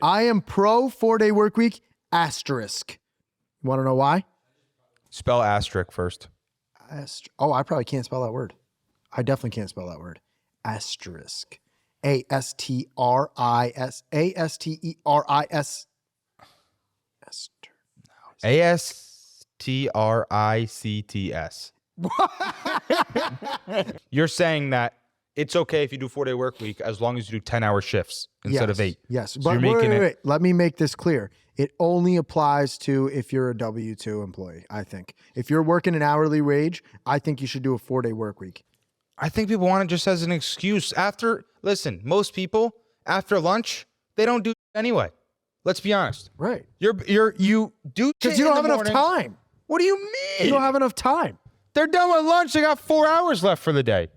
I am pro 4-day work week asterisk. You want to know why? Spell asterisk first. Oh, I probably can't spell that word. I definitely can't spell that word. Asterisk. A-S-T-R-I-S. A-S-T-E-R-I-S. A-S-T-R-I-C-T-S. You're saying that it's okay if you do 4-day work week as long as you do 10-hour shifts instead of 8. Yes, So but you're making wait. Let me make this clear. It only applies to if you're a W-2 employee, I think. If you're working an hourly wage, I think you should do a 4-day work week. I think people want it just as an excuse. Listen, most people, after lunch, they don't do anyway. Let's be honest. Right. You do because you don't have enough time. What do you mean? You don't have enough time. They're done with lunch. They got 4 hours left for the day.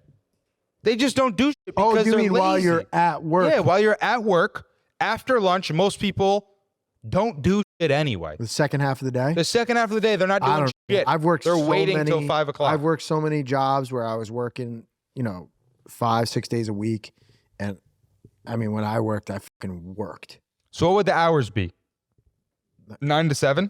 They just don't do shit because you they're mean lazy. while you're at work? Yeah, while you're at work, after lunch, most people don't do shit anyway. The second half of the day? The second half of the day, they're not doing shit. They're waiting till 5 o'clock. I've worked so many jobs where I was working, 5-6 days a week. And I mean, when I worked, I fucking worked. So what would the hours be? 9 to 7?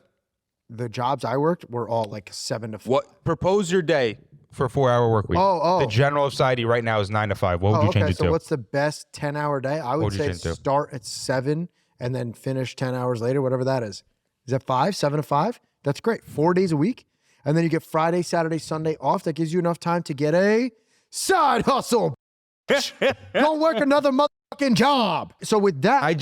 The jobs I worked were all like 7 to 4. What? Propose your day for a 4-hour work week. The general society right now is 9 to 5. What would you change it to? So what's the best 10-hour day? I would say start at 7 and then finish 10 hours later, whatever that is. Is that 5? 7 to 5? That's great. 4 days a week. And then you get Friday, Saturday, Sunday off. That gives you enough time to get a side hustle. Don't work another motherfucking job. So with that,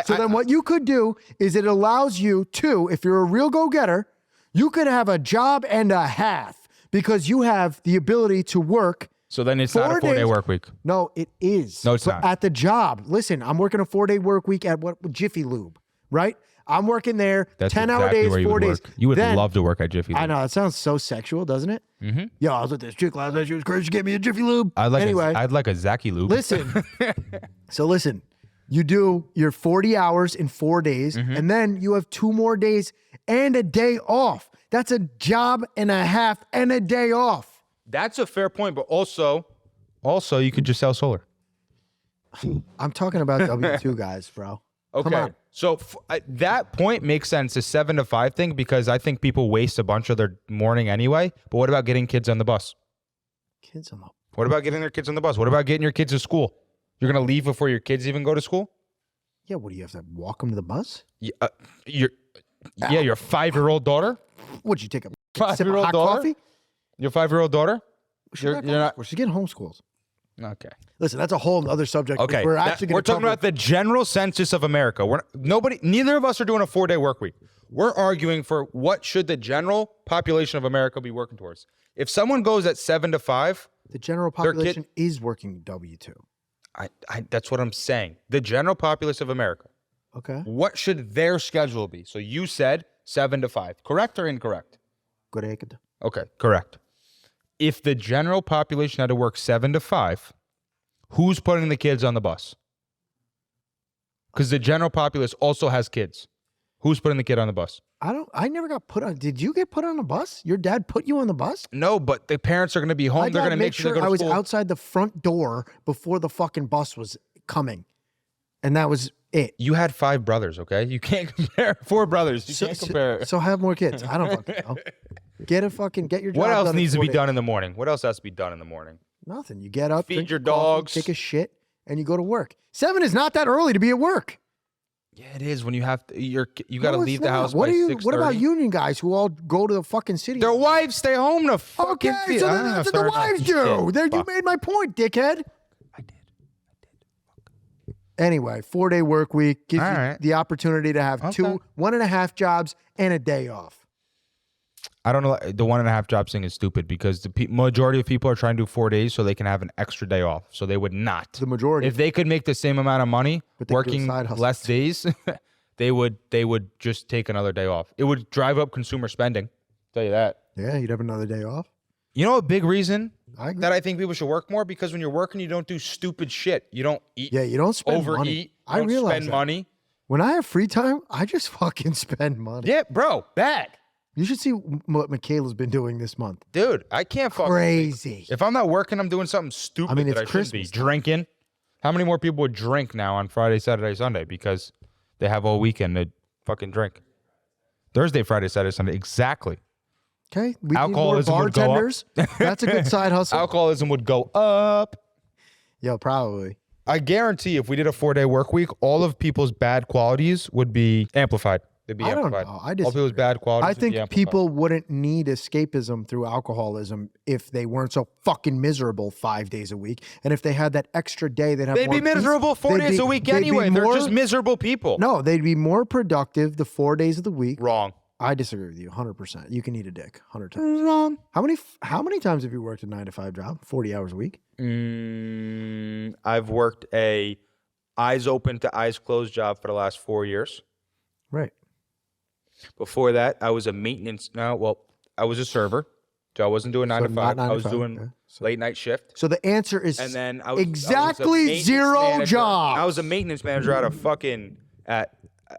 then what you could do is it allows you to, if you're a real go-getter, you could have a job and a half because you have the ability to work. So then it's not a 4-day work week. No, it is. No, it's not. At the job. Listen, I'm working a 4-day work week at Jiffy Lube, right? I'm working there, 10-hour days, 4 days. You would love to work at Jiffy Lube. I know. It sounds so sexual, doesn't it? Mm-hmm. Yo, I was with this chick last night. She was crazy. She gave me a Jiffy Lube. I'd like a Zachy Lube. Listen. Listen. You do your 40 hours in 4 days, and then you have 2 more days and a day off. That's a job and a half and a day off. That's a fair point, but also you could just sell solar. I'm talking about W-2 guys, bro. Okay. Come on. So that point makes sense, the 7 to 5 thing, because I think people waste a bunch of their morning anyway. But what about getting kids on the bus? What about getting their kids on the bus? What about getting your kids to school? You're going to leave before your kids even go to school? Yeah, what do you have to walk them to the bus? Your 5-year-old daughter? Would you take a 5-year-old daughter? Coffee? Your 5-year-old daughter? She's getting homeschooled. Okay. Listen, that's a whole other subject. Okay. We're talking about the general census of America. Neither of us are doing a 4-day work week. We're arguing for what should the general population of America be working towards. If someone goes at 7 to 5, the general population is working W-2. That's what I'm saying. The general populace of America. Okay. What should their schedule be? So you said 7 to 5. Correct or incorrect? Correct. Okay, correct. If the general population had to work 7 to 5, who's putting the kids on the bus? Because the general populace also has kids. Who's putting the kid on the bus? I never got put on. Did you get put on a bus? Your dad put you on the bus? No, but the parents are going to be home. They're going to make sure they go to school. I was outside the front door before the fucking bus was coming. And that was it. You had 5 brothers, okay? You can't compare 4 brothers. You can't compare. So have more kids. I don't fucking know. Get your job. What else needs to be done in the morning? What else has to be done in the morning? Nothing. You get up, feed your dogs, take a shit, and you go to work. 7 is not that early to be at work. Yeah, it is when you have to. You got to leave the house by 6:30. What about union guys who all go to the fucking city? Their wives stay home to fucking feed. So that's what the wives do. You made my point, dickhead. I did. Anyway, 4-day work week gives you the opportunity to have 1.5 jobs and a day off. I don't know. The 1.5 job thing is stupid because the majority of people are trying to do 4 days so they can have an extra day off. So they would not. The majority. If they could make the same amount of money working less days, they would just take another day off. It would drive up consumer spending. Tell you that. Yeah, you'd have another day off. You know a big reason that I think people should work more? Because when you're working, you don't do stupid shit. You don't eat. Yeah, you don't spend overeat. Money. I realize spend money. When I have free time, I just fucking spend money. Yeah, bro, bad. You should see what Michaela's been doing this month. Dude, I can't fucking crazy. If I'm not working, I'm doing something stupid that I shouldn't be. Drinking. How many more people would drink now on Friday, Saturday, Sunday? Because They have all weekend to fucking drink. Thursday, Friday, Saturday, Sunday. Exactly. Okay. We Alcoholism need more would go up. bartenders. That's a good side hustle. Alcoholism would go up. Yo, probably. I guarantee if we did a 4-day work week, all of people's bad qualities would be amplified. They'd be I don't amplified. know. All people's bad qualities I would be think amplified. people wouldn't need escapism through alcoholism if they weren't so fucking miserable 5 days a week. And if they had that extra day, they'd have They'd more be miserable peace. 4 days a week anyway. They're just miserable people. No, they'd be more productive the 4 days of the week. Wrong. I disagree with you 100%. You can eat a dick 100 times. Wrong. How many times have you worked a 9 to 5 job? 40 hours a week? I've worked a eyes open to eyes closed job for the last 4 years. Right. Before that, I was a maintenance. I was a server. So I wasn't doing 9 to 5. I was doing late night shift. So the answer is and then I was, exactly zero jobs. I was a maintenance manager at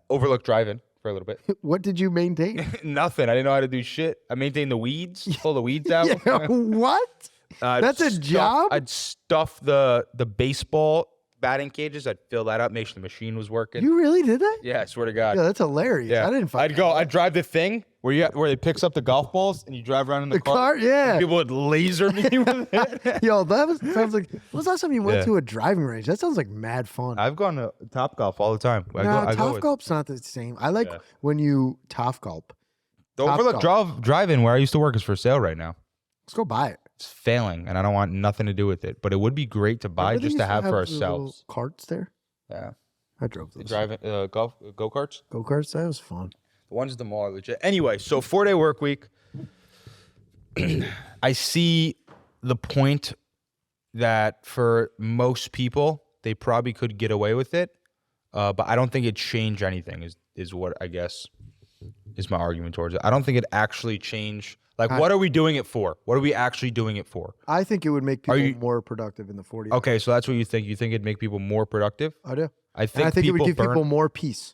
Overlook Drive-In for a little bit. What did you maintain? Nothing. I didn't know how to do shit. I maintained the weeds, pull the weeds out. Yeah, what? That's a job? I'd stuff the baseball batting cages. I'd fill that up, make sure the machine was working. You really did that? Yeah, I swear to God. Yeah, that's hilarious. Yeah. I'd I'd drive the thing where it picks up the golf balls and you drive around in the car. Yeah. And people would laser me with it. Yo, sounds like. When was the last time you went to a driving range? That sounds like mad fun. I've gone to Topgolf all the time. Topgolf's not the same. I like when you Topgolf. The Overlook Drive-In where I used to work is for sale right now. Let's go buy it. It's failing, and I don't want nothing to do with it. But it would be great to buy just to have for ourselves. Carts there. Yeah, I drove those. Go-karts. Go-karts. That was fun. The ones at the mall are legit. Anyway, so 4-day work week. I see the point that for most people, they probably could get away with it. But I don't think it changed anything is what I guess is my argument towards it. I don't think it actually changed. Like, what are we doing it for? What are we actually doing it for? I think it would make people more productive in the 40 hours. Okay, so that's what you think. You think it'd make people more productive? I do. I think it would give people more peace.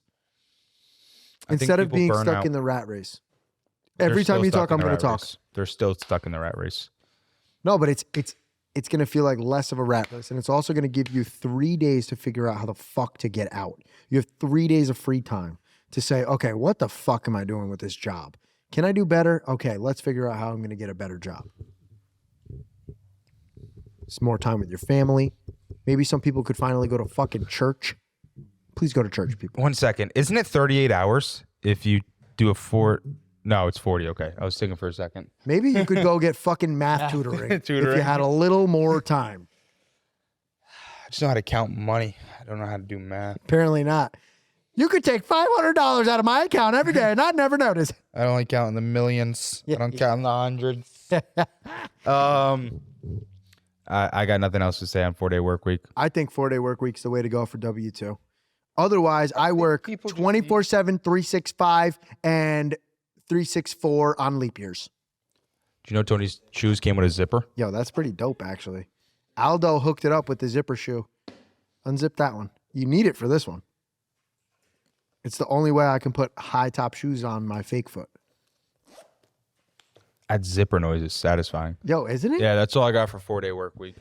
Instead of being stuck in the rat race. Every time you talk, I'm going to talk. They're still stuck in the rat race. No, but it's going to feel like less of a rat race. And it's also going to give you 3 days to figure out how the fuck to get out. You have 3 days of free time to say, okay, what the fuck am I doing with this job? Can I do better? Okay, let's figure out how I'm going to get a better job. It's more time with your family. Maybe some people could finally go to fucking church. Please go to church, people. 1 second. Isn't it 38 hours if you do a 4? No, it's 40. Okay. I was thinking for a second. Maybe you could go get fucking math tutoring if you had a little more time. I just know how to count money. I don't know how to do math. Apparently not. You could take $500 out of my account every day and I'd never notice. I only count in the millions. I don't count in the hundreds. I got nothing else to say on 4-day work week. I think 4-day work week's the way to go for W-2. Otherwise, I work 24/7, 365, and 364 on leap years. Do you know Tony's shoes came with a zipper? Yo, that's pretty dope, actually. Aldo hooked it up with the zipper shoe. Unzip that one. You need it for this one. It's the only way I can put high top shoes on my fake foot. That zipper noise is satisfying. Yo, isn't it? Yeah, that's all I got for 4-day work week.